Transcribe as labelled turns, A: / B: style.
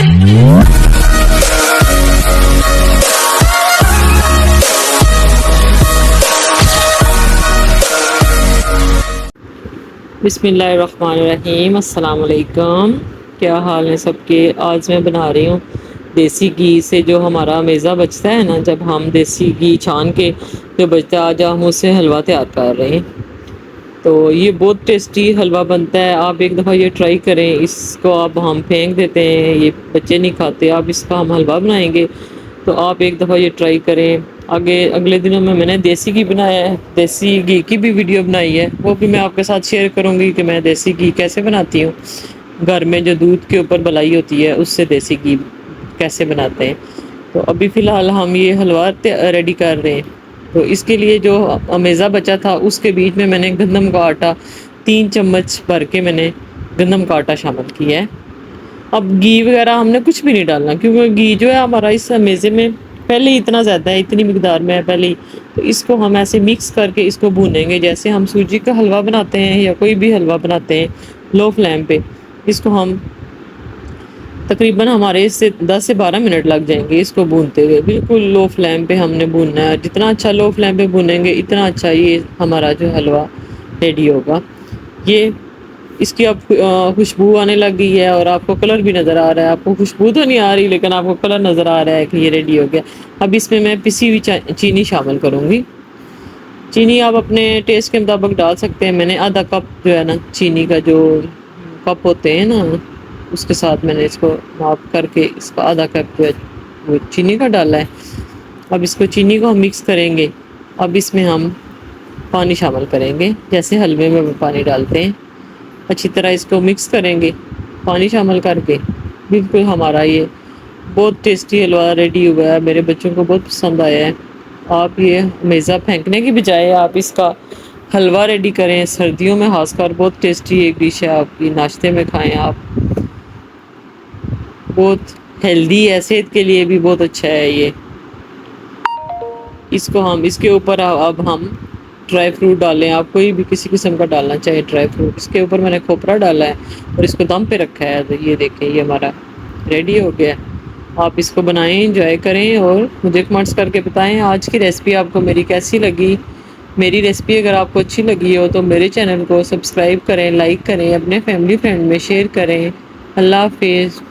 A: बिस्मिल्लाहिर्रहमानिर्रहीम। अस्सलाम वालेकुम। क्या हाल है सबके। आज मैं बना रही हूँ देसी घी से जो हमारा मेज़ा बचता है ना, जब हम देसी घी छान के जो बचता है, आज हम उससे हलवा तैयार कर रहे हैं। तो ये बहुत टेस्टी हलवा बनता है, आप एक दफ़ा ये ट्राई करें। इसको अब हम फेंक देते हैं, ये बच्चे नहीं खाते, अब इसका हम हलवा बनाएंगे। तो आप एक दफ़ा ये ट्राई करें। आगे अगले दिनों में मैंने देसी घी बनाया है, देसी घी की भी वीडियो बनाई है, वो भी मैं आपके साथ शेयर करूँगी कि मैं देसी घी कैसे बनाती हूँ। घर में जो दूध के ऊपर मलाई होती है उससे देसी घी कैसे बनाते हैं। तो अभी फ़िलहाल हम ये हलवा रेडी कर रहे हैं। तो इसके लिए जो मेज़ा बचा था उसके बीच में मैंने गंदम का आटा 3 चम्मच भर के मैंने गंदम का आटा शामिल किया है। अब घी वगैरह हमने कुछ भी नहीं डालना, क्योंकि घी जो है हमारा इस मेज़े में पहले ही इतना ज़्यादा है, इतनी मिकदार में है पहले ही। तो इसको हम ऐसे मिक्स करके इसको भूनेंगे जैसे हम सूजी का हलवा बनाते हैं या कोई भी हलवा बनाते हैं, लो फ्लेम पे। इसको हम तकरीबन हमारे इससे 10 से 12 मिनट लग जाएंगे इसको भूनते हुए। बिल्कुल लो फ्लेम पे हमने भूनना है, जितना अच्छा लो फ्लेम पे भूनेंगे इतना अच्छा ये हमारा जो हलवा रेडी होगा। ये इसकी अब खुशबू आने लग गई है और आपको कलर भी नज़र आ रहा है। आपको खुशबू तो नहीं आ रही, लेकिन आपको कलर नज़र आ रहा है कि ये रेडी हो गया। अब इसमें मैं पिसी हुई चीनी शामिल करूँगी। चीनी आप अपने टेस्ट के मुताबिक डाल सकते हैं। मैंने आधा कप जो है ना चीनी का, जो कप होते हैं ना, उसके साथ मैंने इसको माप करके इसका आधा कप जो है वो चीनी का डाला है। अब इसको चीनी को हम मिक्स करेंगे। अब इसमें हम पानी शामिल करेंगे, जैसे हलवे में वो पानी डालते हैं। अच्छी तरह इसको मिक्स करेंगे पानी शामिल करके। बिल्कुल हमारा ये बहुत टेस्टी हलवा रेडी हुआ है, मेरे बच्चों को बहुत पसंद आया है। आप ये मेज़ा फेंकने की बजाय आप इसका हलवा रेडी करें, सर्दियों में खासकर बहुत टेस्टी एक डिश है आपकी, नाश्ते में खाएं आप। बहुत हेल्दी है, सेहत के लिए भी बहुत अच्छा है ये। इसको हम इसके ऊपर अब हम ड्राई फ्रूट डालें, आप कोई भी किसी किस्म का डालना चाहे ड्राई फ्रूट। इसके ऊपर मैंने खोपरा डाला है और इसको दम पे रखा है। तो ये देखें, ये हमारा रेडी हो गया। आप इसको बनाएं, इंजॉय करें और मुझे कमेंट्स करके बताएं आज की रेसिपी आपको मेरी कैसी लगी। मेरी रेसिपी अगर आपको अच्छी लगी हो तो मेरे चैनल को सब्सक्राइब करें, लाइक करें, अपने फैमिली फ्रेंड में शेयर करें। अल्लाह हाफिज़।